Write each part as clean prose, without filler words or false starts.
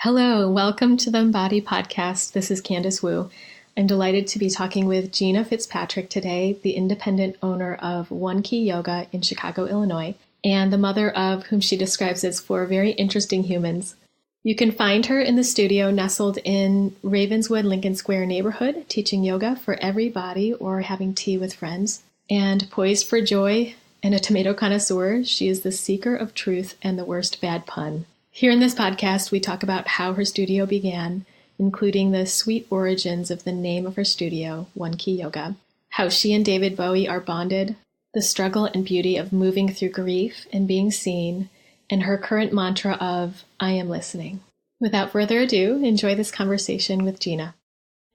Hello, welcome to the Embody Podcast. This is Candice Wu. I'm delighted to be talking with Gina Fitzpatrick today, the independent owner of One Key Yoga in Chicago, Illinois, and the mother of whom she describes as 4 very interesting humans. You can find her in the studio nestled in Ravenswood, Lincoln Square neighborhood, teaching yoga for everybody or having tea with friends. And poised for joy and a tomato connoisseur, she is the seeker of truth and the worst bad pun. Here in this podcast, we talk about how her studio began, including the sweet origins of the name of her studio, One Key Yoga, how she and David Bowie are bonded, the struggle and beauty of moving through grief and being seen, and her current mantra of, I am listening. Without further ado, enjoy this conversation with Gina.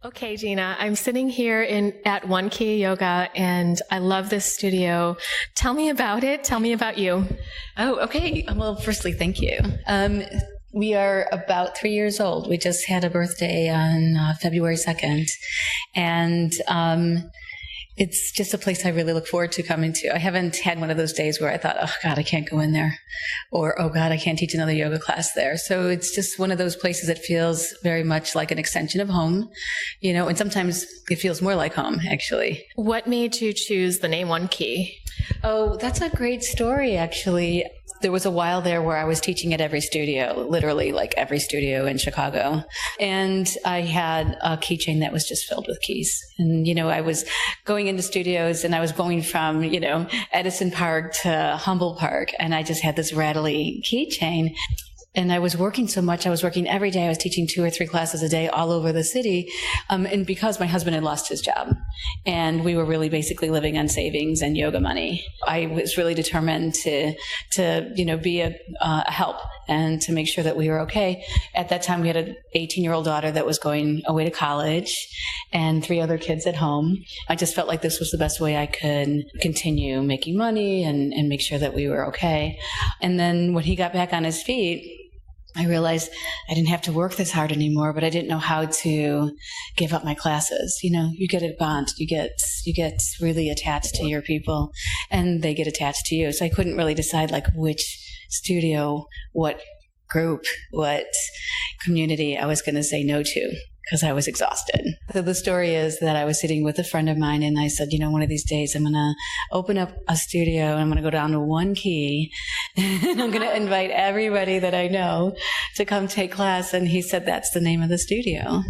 Okay, Gina, I'm sitting here at One Key Yoga, and I love this studio. Tell me about it. Tell me about you. Oh, okay. Well, firstly, thank you. We are about 3 years old. We just had a birthday on February 2nd, and it's just a place I really look forward to coming to. I haven't had one of those days where I thought, oh God, I can't go in there, or oh God, I can't teach another yoga class there. So it's just one of those places that feels very much like an extension of home, you know, and sometimes it feels more like home, actually. What made you choose the name One Key? Oh, that's a great story, actually. There was a while there where I was teaching at every studio, literally like every studio in Chicago. And I had a keychain that was just filled with keys. And, you know, I was going into studios and I was going from, you know, Edison Park to Humboldt Park. And I just had this rattly keychain. And I was working so much. I was working every day. I was teaching 2 or 3 classes a day all over the city. And because my husband had lost his job and we were really basically living on savings and yoga money, I was really determined to you know, be a help and to make sure that we were okay. At that time, we had an 18-year-old daughter that was going away to college and 3 other kids at home. I just felt like this was the best way I could continue making money and make sure that we were okay. And then when he got back on his feet, I realized I didn't have to work this hard anymore, but I didn't know how to give up my classes. You know, you get a bond, you get really attached to your people and they get attached to you. So I couldn't really decide like which studio, what group, what community I was going to say no to, because I was exhausted. So the story is that I was sitting with a friend of mine and I said, you know, one of these days I'm going to open up a studio and I'm going to go down to One Key and I'm going to invite everybody that I know to come take class. And he said, that's the name of the studio.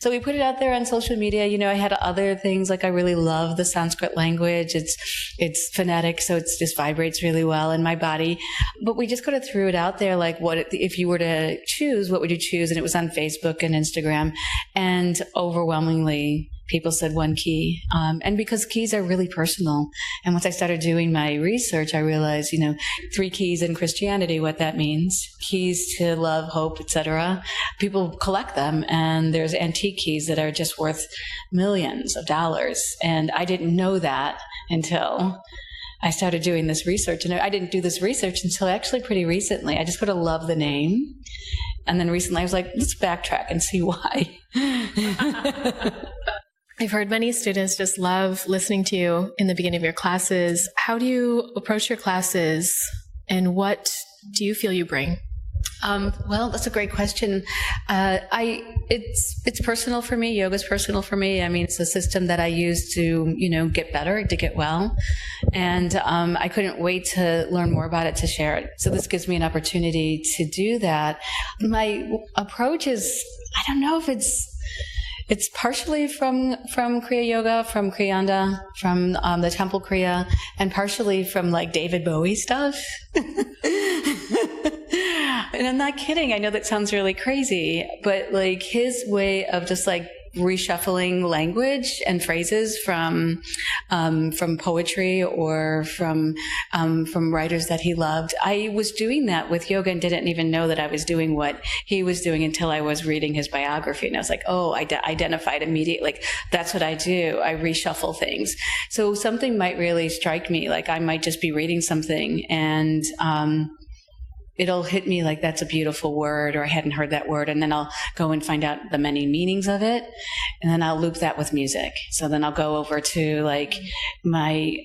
So we put it out there on social media. You know, I had other things like I really love the Sanskrit language. It's phonetic, so it just vibrates really well in my body. But we just kind of threw it out there like, if you were to choose, what would you choose? And it was on Facebook and Instagram. And overwhelmingly, people said One Key. And because keys are really personal. And once I started doing my research, I realized, you know, 3 keys in Christianity, what that means. Keys to love, hope, etc. People collect them, and there's antique keys that are just worth millions of dollars. And I didn't know that until I started doing this research. And I didn't do this research until actually pretty recently. I just got to love the name. And then recently I was like, let's backtrack and see why. I've heard many students just love listening to you in the beginning of your classes. How do you approach your classes, and what do you feel you bring? Well, that's a great question. It's personal for me. Yoga's personal for me. I mean, it's a system that I use to, you know, get better, to get well. And I couldn't wait to learn more about it, to share it. So this gives me an opportunity to do that. My approach is, I don't know if it's partially from Kriya Yoga, from Kriyanda, from the Temple Kriya, and partially from like David Bowie stuff. And I'm not kidding. I know that sounds really crazy, but like his way of just like reshuffling language and phrases from poetry or from writers that he loved. I was doing that with yoga and didn't even know that I was doing what he was doing until I was reading his biography. And I was like, oh, I identified immediately. Like, that's what I do. I reshuffle things. So something might really strike me. Like I might just be reading something and, it'll hit me like that's a beautiful word, or I hadn't heard that word, and then I'll go and find out the many meanings of it, and then I'll loop that with music. So then I'll go over to like my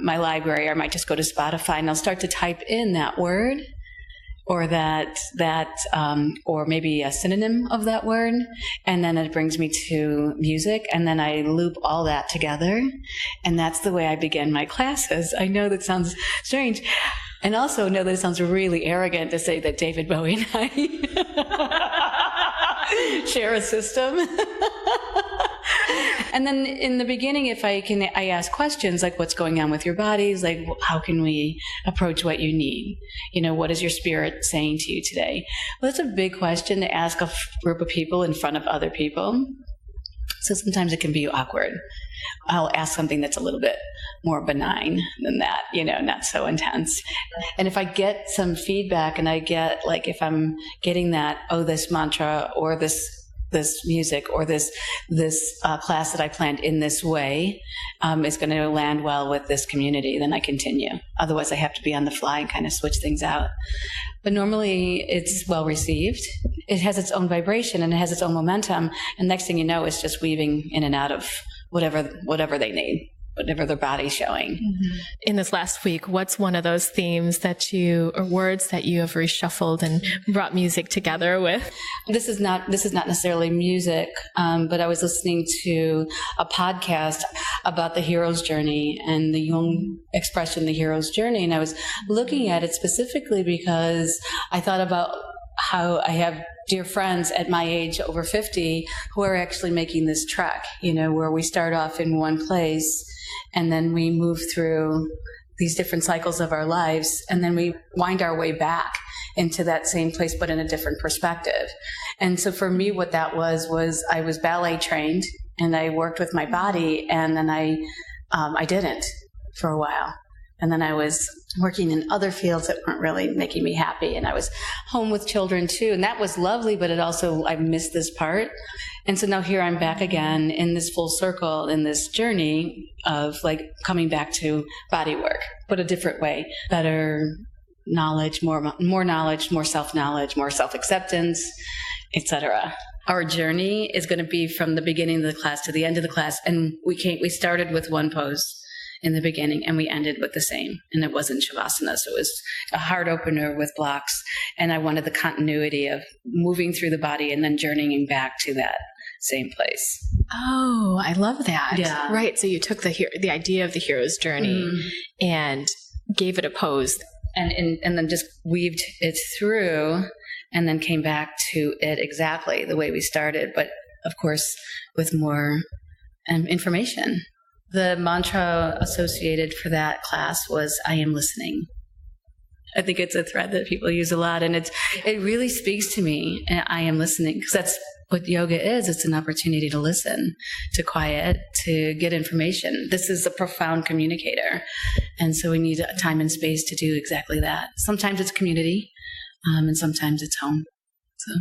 library, or I might just go to Spotify and I'll start to type in that word, or or maybe a synonym of that word. And then it brings me to music. And then I loop all that together. And that's the way I begin my classes. I know that sounds strange. And also know that it sounds really arrogant to say that David Bowie and I share a system. And then in the beginning, I ask questions like, what's going on with your bodies? Like, how can we approach what you need? What is your spirit saying to you today? Well, that's a big question to ask a group of people in front of other people. So sometimes it can be awkward. I'll ask something that's a little bit more benign than that, not so intense. And if I get some feedback and I get, like, if I'm getting that, this mantra or this music or this class that I planned in this way is going to land well with this community, then I continue. Otherwise, I have to be on the fly and kind of switch things out. But normally, it's well received. It has its own vibration and it has its own momentum. And next thing you know, it's just weaving in and out of whatever they need, whatever their body's showing. Mm-hmm. In this last week, what's one of those themes or words that you have reshuffled and brought music together with? This is not necessarily music, but I was listening to a podcast about the hero's journey and the Jung expression, the hero's journey. And I was looking at it specifically because I thought about how I have dear friends at my age, over 50, who are actually making this trek, where we start off in one place and then we move through these different cycles of our lives and then we wind our way back into that same place, but in a different perspective. And so for me, what that was I was ballet trained and I worked with my body, and then I didn't for a while. And then I was working in other fields that weren't really making me happy. And I was home with children too. And that was lovely, but I missed this part. And so now here I'm back again in this full circle, in this journey of like coming back to body work, but a different way. Better knowledge, more knowledge, more self-knowledge, more self-acceptance, etc. Our journey is going to be from the beginning of the class to the end of the class. And we started with one pose in the beginning, and we ended with the same. And it wasn't Shavasana, so it was a hard opener with blocks. And I wanted the continuity of moving through the body and then journeying back to that same place. Oh, I love that. Yeah. Right. So you took the idea of the hero's journey and gave it a pose. And then just weaved it through and then came back to it exactly the way we started, but of course with more information. The mantra associated for that class was, I am listening. I think it's a thread that people use a lot, and it really speaks to me. And I am listening, because that's what yoga is. It's an opportunity to listen, to quiet, to get information. This is a profound communicator. And so we need time and space to do exactly that. Sometimes it's community, and sometimes it's home. So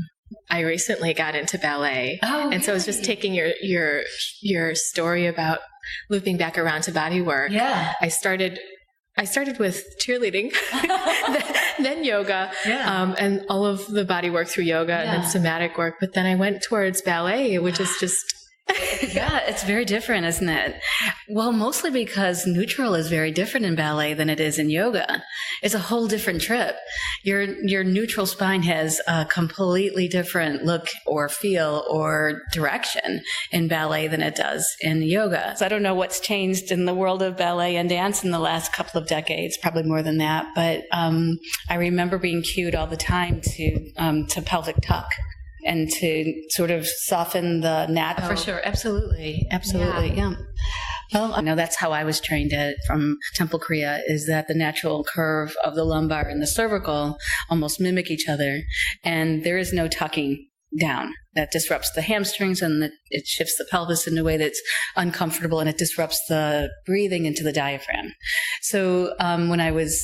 I recently got into ballet. Oh, and so I was just taking your story about looping back around to body work. Yeah. I started with cheerleading, then yoga, and all of the body work through yoga and then somatic work. But then I went towards ballet, which is just... Yeah, it's very different, isn't it? Well, mostly because neutral is very different in ballet than it is in yoga. It's a whole different trip. Your neutral spine has a completely different look or feel or direction in ballet than it does in yoga. So I don't know what's changed in the world of ballet and dance in the last couple of decades, probably more than that. But I remember being cued all the time to pelvic tuck. And to sort of soften the neck. For sure. Absolutely. Yeah. Well, I know that's how I was trained from Temple Kriya, is that the natural curve of the lumbar and the cervical almost mimic each other. And there is no tucking down. That disrupts the hamstrings, and it shifts the pelvis in a way that's uncomfortable, and it disrupts the breathing into the diaphragm. So when I was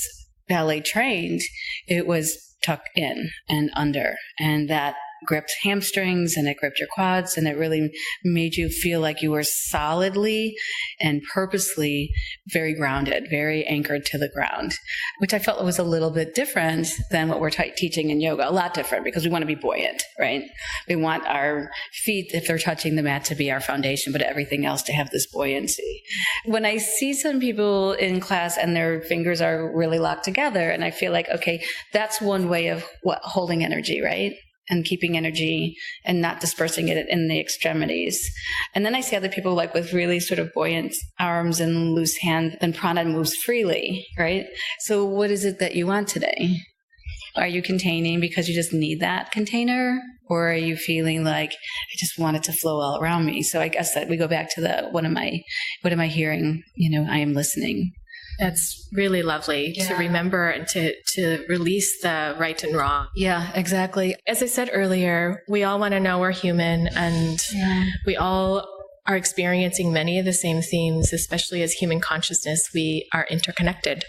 ballet trained, it was tuck in and under, and that gripped hamstrings and it gripped your quads, and it really made you feel like you were solidly and purposely very grounded, very anchored to the ground, which I felt was a little bit different than what we're teaching in yoga. A lot different, because we want to be buoyant, right? We want our feet, if they're touching the mat, to be our foundation, but everything else to have this buoyancy. When I see some people in class and their fingers are really locked together, and I feel like, okay, that's one way of holding energy, right? And keeping energy and not dispersing it in the extremities. And then I see other people like with really sort of buoyant arms and loose hand, then prana moves freely, right? So what is it that you want today? Are you containing because you just need that container? Or are you feeling like, I just want it to flow all around me? So I guess that we go back to what am I hearing? I am listening. That's really lovely to remember and to release the right and wrong. Yeah, exactly. As I said earlier, we all want to know we're human, and we all are experiencing many of the same themes, especially as human consciousness. We are interconnected.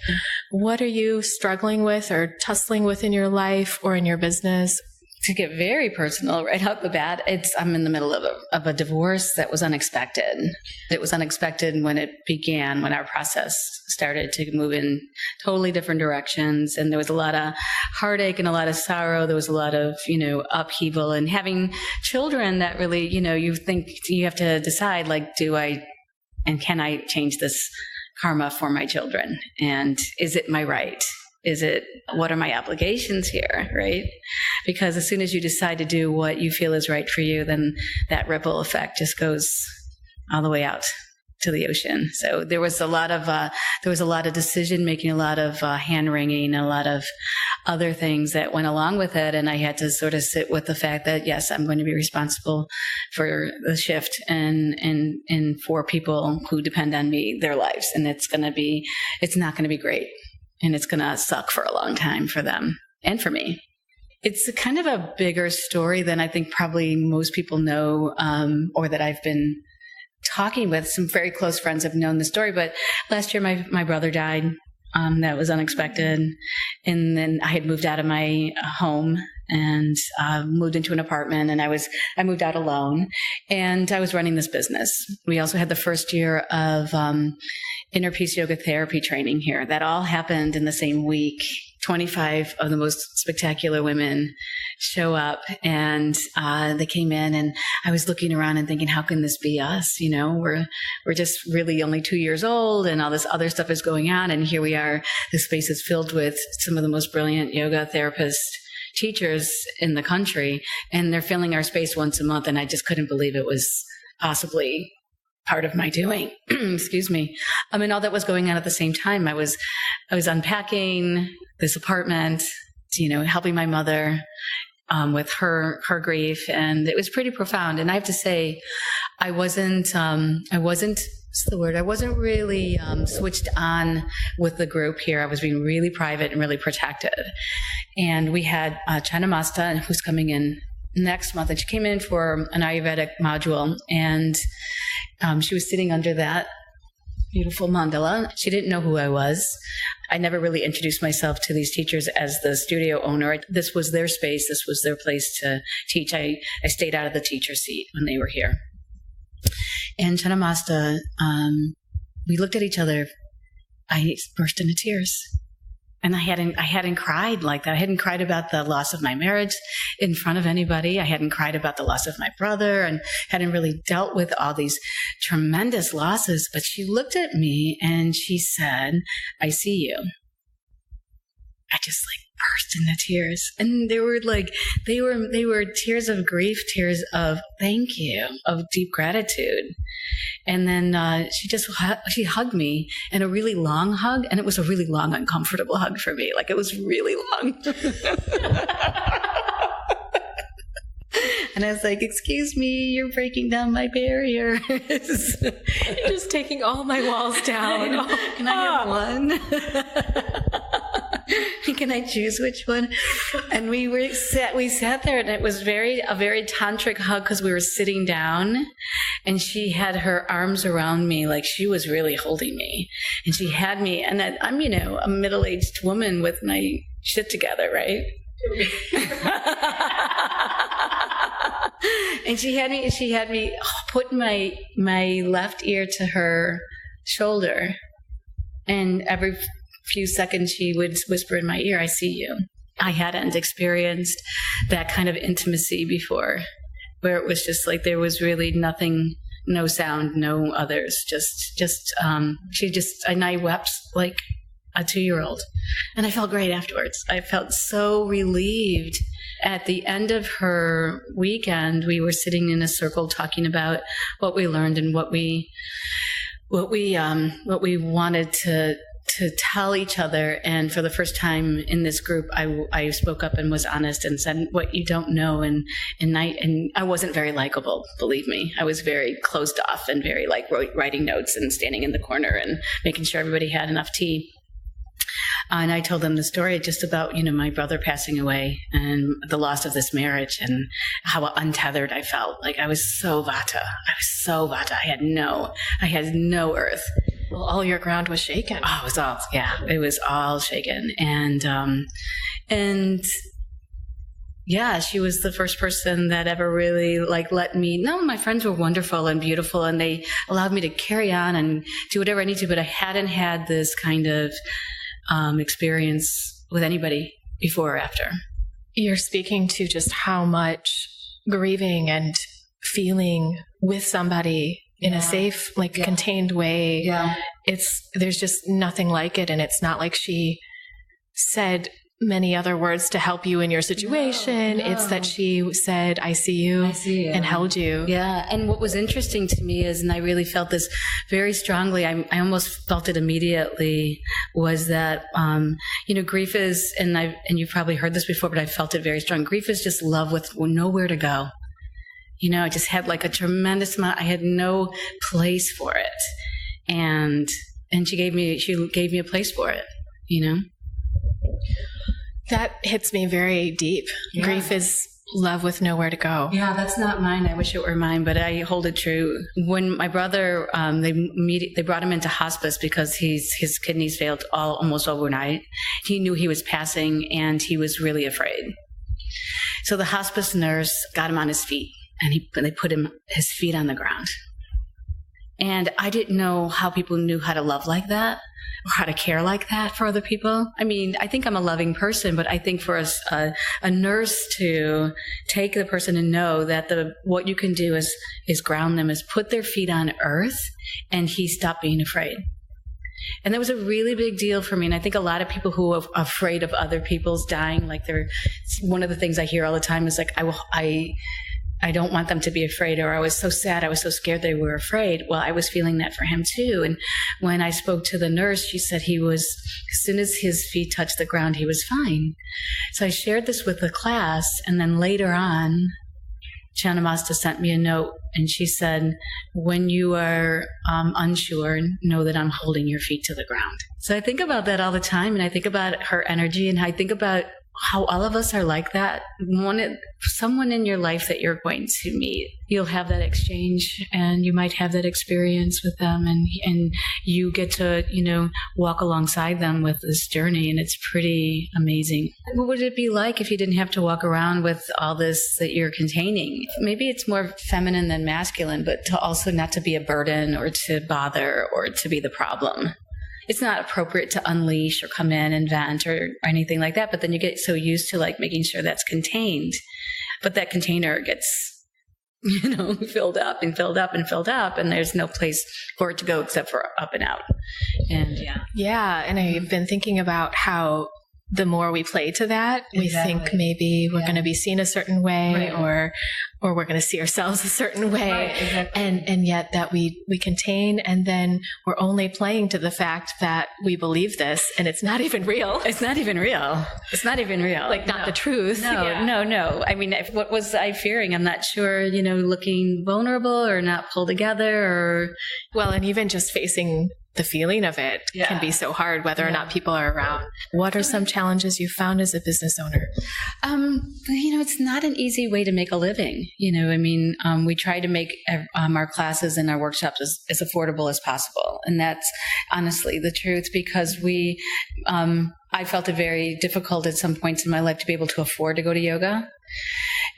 What are you struggling with or tussling with in your life or in your business? To get very personal right out the bat, I'm in the middle of a divorce that was unexpected. It was unexpected when it began, when our process started to move in totally different directions. And there was a lot of heartache and a lot of sorrow. There was a lot of, upheaval, and having children that really, you think you have to decide, like, can I change this karma for my children? And is it my right? What are my obligations here, right? Because as soon as you decide to do what you feel is right for you, then that ripple effect just goes all the way out to the ocean. So there was a lot of decision making, a lot of hand wringing, a lot of other things that went along with it. And I had to sort of sit with the fact that, yes, I'm going to be responsible for the shift and for people who depend on me, their lives. And it's not going to be great. And it's going to suck for a long time for them and for me. It's kind of a bigger story than I think probably most people know, or that I've been talking with. Some very close friends have known the story, but last year my brother died. That was unexpected. And then I had moved out of my home and moved into an apartment, and I moved out alone, and I was running this business. We also had the first year of inner peace yoga therapy training here. That all happened in the same week. 25 of the most spectacular women show up, and they came in, and I was looking around and thinking, how can this be us? We're just really only 2 years old, and all this other stuff is going on, and here we are. This space is filled with some of the most brilliant yoga therapists, teachers in the country, and they're filling our space once a month, and I just couldn't believe it was possibly part of my doing. Excuse me. I mean, all that was going on at the same time. I was unpacking this apartment, helping my mother with her grief, and it was pretty profound. And I have to say, I wasn't really switched on with the group here. I was being really private and really protective. And we had Chana Masta, who's coming in next month, and she came in for an Ayurvedic module, and she was sitting under that beautiful mandala. She didn't know who I was. I never really introduced myself to these teachers as the studio owner. This was their space. This was their place to teach. I stayed out of the teacher seat when they were here. And Chana Masta, we looked at each other. I burst into tears. And I hadn't cried like that. I hadn't cried about the loss of my marriage in front of anybody. I hadn't cried about the loss of my brother, and hadn't really dealt with all these tremendous losses. But she looked at me and she said, I see you. I just burst into tears. And they were tears of grief, tears of thank you, of deep gratitude. And then she hugged me, and a really long hug. And it was a really long, uncomfortable hug for me. It was really long. And I was like, excuse me, you're breaking down my barrier. You're just taking all my walls down. Can I have one? Can I choose which one? And we sat there, and it was a very tantric hug, because we were sitting down, and she had her arms around me like she was really holding me, and she had me, and I'm a middle-aged woman with my shit together, right? And she had me put my left ear to her shoulder. And every few seconds she would whisper in my ear, I see you. I hadn't experienced that kind of intimacy before, where it was just like there was really nothing, no sound, no others, and I wept like a 2-year-old. And I felt great afterwards. I felt so relieved. At the end of her weekend, we were sitting in a circle talking about what we learned and what we wanted to tell each other. And for the first time in this group, I spoke up and was honest and said what you don't know. And I wasn't very likable, believe me. I was very closed off and very like writing notes and standing in the corner and making sure everybody had enough tea. And I told them the story just about, my brother passing away and the loss of this marriage and how untethered I felt. Like I was so vata. I had no earth. Well, all your ground was shaken. Oh, it was all shaken. And yeah, she was the first person that ever really let me know. My friends were wonderful and beautiful and they allowed me to carry on and do whatever I need to, but I hadn't had this kind of experience with anybody before or after. You're speaking to just how much grieving and feeling with somebody in a safe, contained way. Yeah. There's just nothing like it. And it's not like she said many other words to help you in your situation. No. It's that she said, I see you, and held you. Yeah. And what was interesting to me is, and I really felt this very strongly, I almost felt it immediately, was that, grief is, and you've probably heard this before, but I felt it very strong. Grief is just love with nowhere to go. I just had a tremendous amount. I had no place for it. And she gave me a place for it, That hits me very deep. Yeah. Grief is love with nowhere to go. Yeah, that's not mine. I wish it were mine, but I hold it true. When my brother, they brought him into hospice because his kidneys failed almost overnight. He knew he was passing and he was really afraid. So the hospice nurse got him on his feet and they put his feet on the ground. And I didn't know how people knew how to love like that or how to care like that for other people. I mean, I think I'm a loving person, but I think for a nurse to take the person and know that what you can do is ground them, is put their feet on earth, and he stopped being afraid. And that was a really big deal for me. And I think a lot of people who are afraid of other people's dying, one of the things I hear all the time is I don't want them to be afraid, or I was so sad, I was so scared they were afraid. Well, I was feeling that for him too. And when I spoke to the nurse, she said as soon as his feet touched the ground, he was fine. So I shared this with the class, and then later on, Chanamasta sent me a note, and she said, when you are unsure, know that I'm holding your feet to the ground. So I think about that all the time, and I think about her energy, and I think about how all of us are like that. Someone in your life that you're going to meet, you'll have that exchange and you might have that experience with them, and you get to, walk alongside them with this journey, and it's pretty amazing. What would it be like if you didn't have to walk around with all this that you're containing? Maybe it's more feminine than masculine, but to also not to be a burden or to bother or to be the problem. It's not appropriate to unleash or come in and vent or anything like that. But then you get so used to making sure that's contained. But that container gets, filled up and filled up and filled up. And there's no place for it to go except for up and out. And yeah. And I've been thinking about how the more we play to that, we think maybe we're going to be seen a certain way, or we're going to see ourselves a certain way. Right, exactly. And yet that we contain, and then we're only playing to the fact that we believe this, and it's not even real. It's not even real. Not the truth. No. I mean, what was I fearing? I'm not sure, looking vulnerable or not pulled together and even just facing the feeling of it can be so hard, whether or not people are around. What are some challenges you found as a business owner? It's not an easy way to make a living. We try to make our classes and our workshops as affordable as possible. And that's honestly the truth, because I felt it very difficult at some points in my life to be able to afford to go to yoga.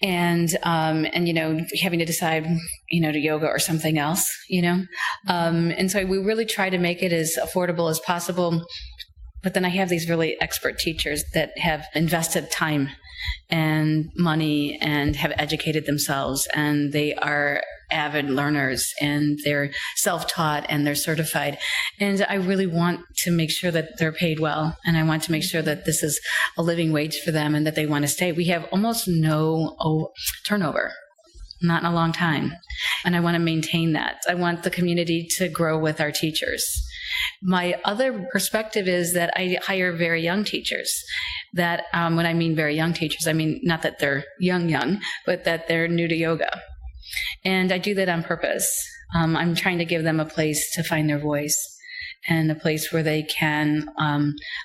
and having to decide, to yoga or something else, and so we really try to make it as affordable as possible. But then I have these really expert teachers that have invested time and money and have educated themselves, and they are avid learners, and they're self-taught and they're certified. And I really want to make sure that they're paid well, and I want to make sure that this is a living wage for them and that they want to stay. We have almost no turnover. Not in a long time. And I want to maintain that. I want the community to grow with our teachers. My other perspective is that I hire very young teachers. That when I mean very young teachers, I mean not that they're young, but that they're new to yoga. And I do that on purpose. I'm trying to give them a place to find their voice and a place where they can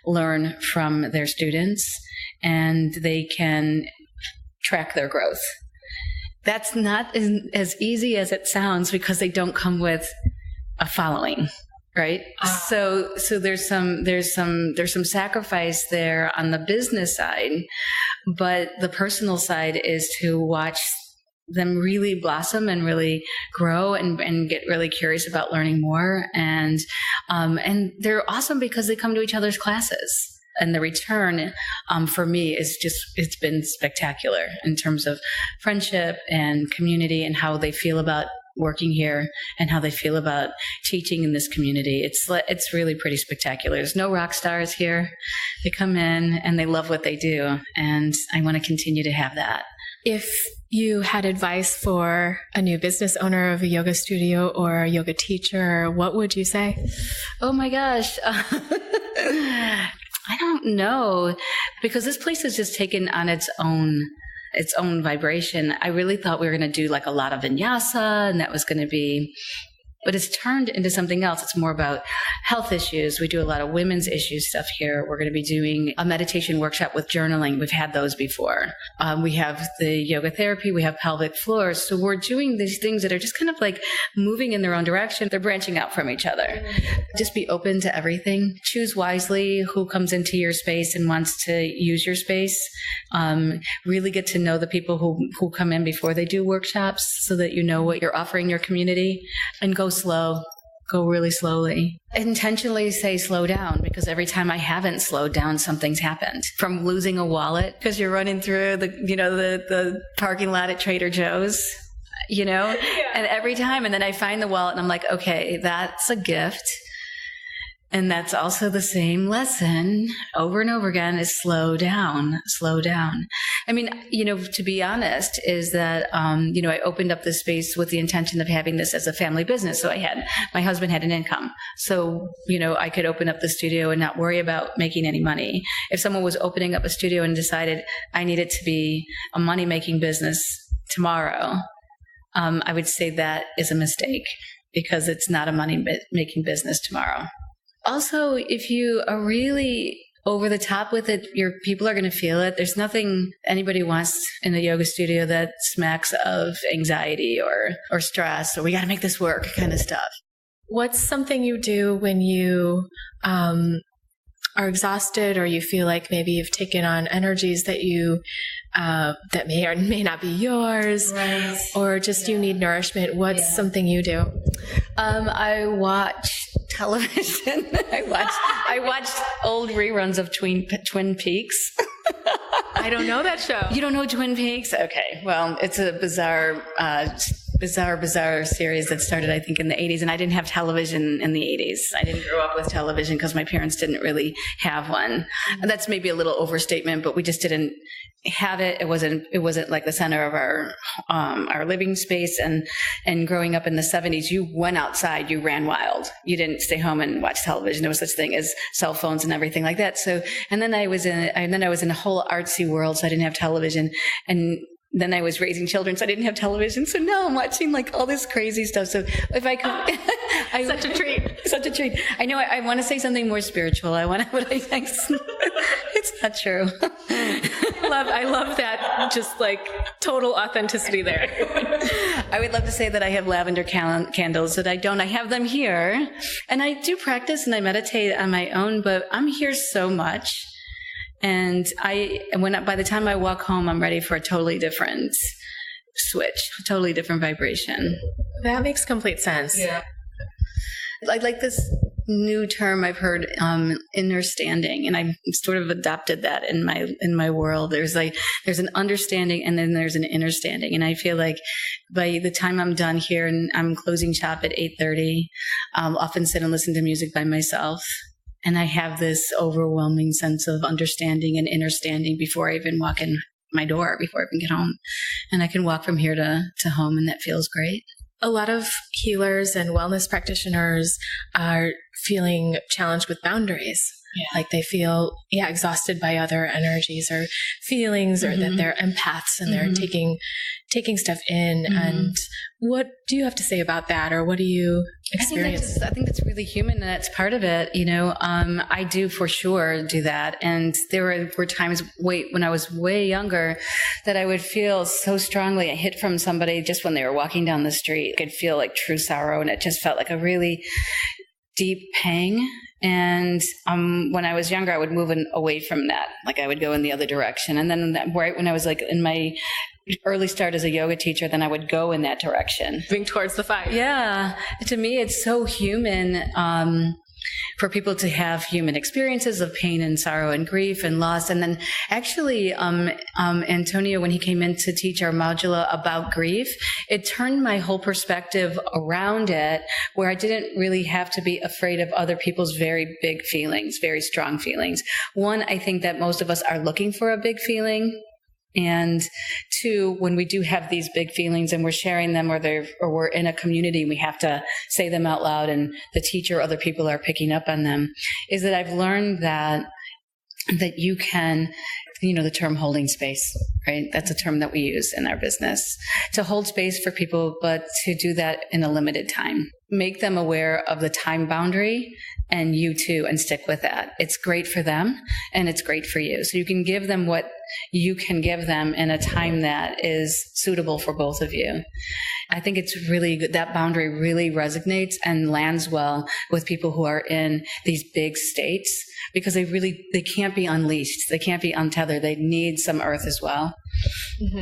learn from their students and they can track their growth. That's not as easy as it sounds because they don't come with a following, right? So there's some sacrifice there on the business side, but the personal side is to watch them really blossom and really grow and get really curious about learning more. And they're awesome because they come to each other's classes. And the return for me is it's been spectacular in terms of friendship and community and how they feel about working here and how they feel about teaching in this community. It's really pretty spectacular. There's no rock stars here. They come in and they love what they do. And I want to continue to have that. If you had advice for a new business owner of a yoga studio or a yoga teacher, what would you say? Oh my gosh. I don't know, because this place has just taken on its own vibration. I really thought we were going to do like a lot of vinyasa, and that was going to be, but it's turned into something else. It's more about health issues. We do a lot of women's issues stuff here. We're going to be doing a meditation workshop with journaling. We've had those before. We have the yoga therapy. We have pelvic floors. So we're doing these things that are just kind of like moving in their own direction. They're branching out from each other. Just be open to everything. Choose wisely who comes into your space and wants to use your space. Really get to know the people who come in before they do workshops so that you know what you're offering your community, and go slow. Go really slowly. Intentionally say slow down, because every time I haven't slowed down, something's happened. From losing a wallet because you're running through the parking lot at Trader Joe's, yeah. And every time, and then I find the wallet and I'm like, okay, that's a gift. And that's also the same lesson over and over again, is slow down, slow down. I mean, to be honest, is that, I opened up this space with the intention of having this as a family business. So my husband had an income. So, I could open up the studio and not worry about making any money. If someone was opening up a studio and decided I need it to be a money-making business tomorrow, I would say that is a mistake, because it's not a money-making business tomorrow. Also, if you are really over the top with it, your people are going to feel it. There's nothing anybody wants in a yoga studio that smacks of anxiety or stress, or we got to make this work kind of stuff. What's something you do when you are exhausted, or you feel like maybe you've taken on energies that you that may or may not be yours, right, or just you need nourishment? What's something you do? I watch television. I watched old reruns of Twin Peaks. I don't know that show. You don't know Twin Peaks? Okay. Well, it's a bizarre series that started, I think, in the 80s. And I didn't have television in the 80s. I didn't grow up with television because my parents didn't really have one. And that's maybe a little overstatement, but we just didn't have it. It wasn't like the center of our living space. And growing up in the 70s, you went outside, you ran wild. You didn't stay home and watch television. There was such thing as cell phones and everything like that. So, and then I was in a whole artsy world, so I didn't have television. And then I was raising children, so I didn't have television. So now I'm watching like all this crazy stuff. So if I could, such a treat. Such a treat. I know I want to say something more spiritual. It's not true. I love that. Just like total authenticity there. I would love to say that I have lavender candles, but I don't. I have them here, and I do practice and I meditate on my own, but I'm here so much. And by the time I walk home, I'm ready for a totally different switch, a totally different vibration. That makes complete sense. Yeah. I like this new term I've heard, understanding, and I've sort of adopted that in my world. There's an understanding, and then there's an understanding, and I feel like by the time I'm done here and I'm closing shop at 8:30, I'll often sit and listen to music by myself, and I have this overwhelming sense of understanding and understanding before I even walk in my door, before I even get home, and I can walk from here to home, and that feels great. A lot of healers and wellness practitioners are feeling challenged with boundaries. Yeah. Like they feel, exhausted by other energies or feelings, or that they're empaths and they're taking stuff in. And what do you have to say about that, or what do you experience? I think that's really human, and that's part of it. I do for sure do that. And there were times when I was way younger that I would feel so strongly a hit from somebody just when they were walking down the street. I could feel like true sorrow, and it just felt like a really deep pang. And when I was younger, I would move away from that. Like I would go in the other direction. And then right when I was like in my early start as a yoga teacher, then I would go in that direction. Moving towards the fire. Yeah. To me, it's so human for people to have human experiences of pain and sorrow and grief and loss. And then actually, Antonio, when he came in to teach our modula about grief, it turned my whole perspective around it, where I didn't really have to be afraid of other people's very big feelings, very strong feelings. One, I think that most of us are looking for a big feeling. And two, when we do have these big feelings and we're sharing them, or we're in a community and we have to say them out loud, and the teacher or other people are picking up on them, is that I've learned that you can, the term holding space, right? That's a term that we use in our business, to hold space for people, but to do that in a limited time. Make them aware of the time boundary, and you too, and stick with that. It's great for them and it's great for you. So you can give them what you can give them in a time that is suitable for both of you. I think it's really good. That boundary really resonates and lands well with people who are in these big states, because they can't be unleashed. They can't be untethered. They need some earth as well.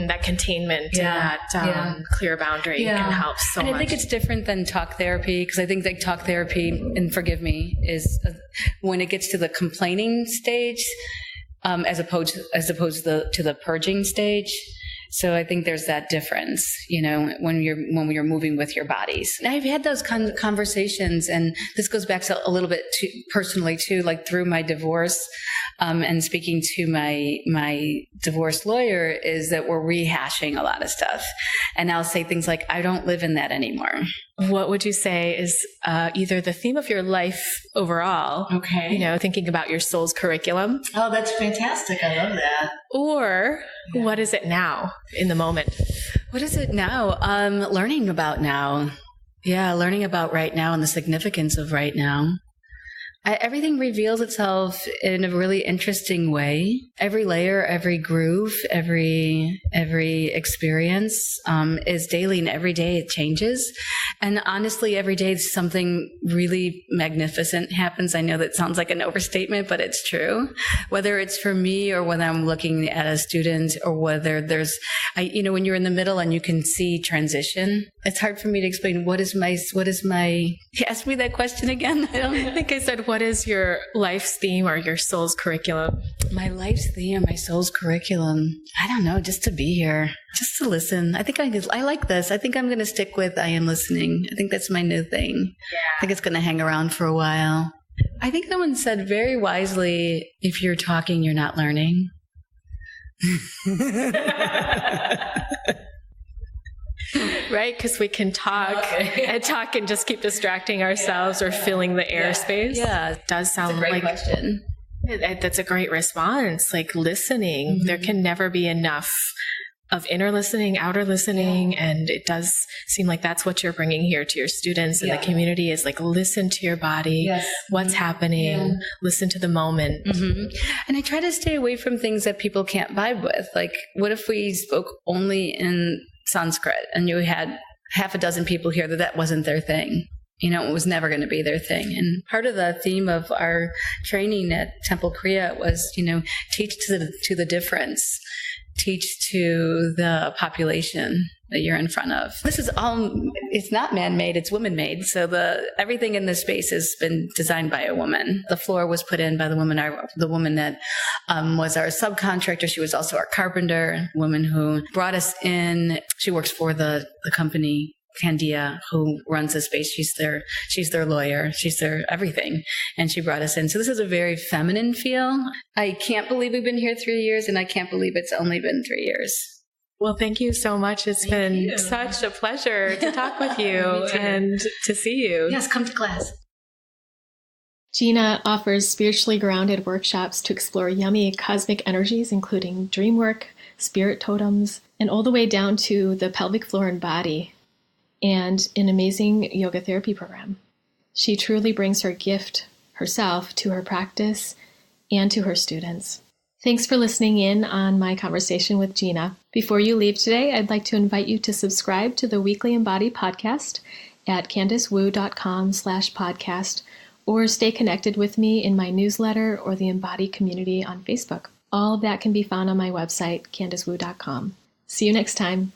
That containment, that clear boundary can help so much. And I think it's different than talk therapy, because I think that talk therapy, and forgive me, is when it gets to the complaining stage, as opposed to the purging stage. So I think there's that difference, when you're moving with your bodies. And I've had those conversations, and this goes back to a little bit personally too, like through my divorce, and speaking to my divorce lawyer, is that we're rehashing a lot of stuff. And I'll say things like, I don't live in that anymore. What would you say is either the theme of your life overall? Okay. Thinking about your soul's curriculum. Oh, that's fantastic. I love that. Or what is it now in the moment? What is it now? Learning about now. Yeah, learning about right now and the significance of right now. Everything reveals itself in a really interesting way. Every layer, every groove, every experience is daily, and every day it changes. And honestly, every day something really magnificent happens. I know that sounds like an overstatement, but it's true. Whether it's for me, or whether I'm looking at a student, or whether there's, when you're in the middle and you can see transition, it's hard for me to explain what is my, ask me that question again. I think I said, what is your life's theme or your soul's curriculum? My life's theme, my soul's curriculum. I don't know, just to be here, just to listen. I think I like this. I think I'm going to stick with I am listening. I think that's my new thing. Yeah. I think it's going to hang around for a while. I think someone said very wisely, if you're talking, you're not learning. Right? Because we can talk and just keep distracting ourselves or filling the airspace. Yeah. It does sound like a great question. That's a great response. Like listening, there can never be enough of inner listening, outer listening. And it does seem like that's what you're bringing here to your students and the community, is like, listen to your body, what's happening, listen to the moment. And I try to stay away from things that people can't vibe with. Like, what if we spoke only in Sanskrit and you had half a dozen people here that wasn't their thing? It was never going to be their thing. And part of the theme of our training at Temple Kriya was, teach to the difference, teach to the population that you're in front of. This is all, it's not man-made, it's woman-made. So everything in this space has been designed by a woman. The floor was put in by the woman that was our subcontractor. She was also our carpenter, a woman who brought us in. She works for the company Candice, who runs the space. She's their lawyer. She's their everything. And she brought us in. So this is a very feminine feel. I can't believe we've been here 3 years, and I can't believe it's only been 3 years. Well, thank you so much. It's been such a pleasure to talk with you and to see you. Yes, come to class. Gina offers spiritually grounded workshops to explore yummy cosmic energies, including dream work, spirit totems, and all the way down to the pelvic floor and body, and an amazing yoga therapy program. She truly brings her gift herself to her practice and to her students. Thanks for listening in on my conversation with Gina. Before you leave today, I'd like to invite you to subscribe to the Weekly Embody podcast at CandiceWu.com/podcast, or stay connected with me in my newsletter or the Embody community on Facebook. All of that can be found on my website, CandiceWu.com. See you next time.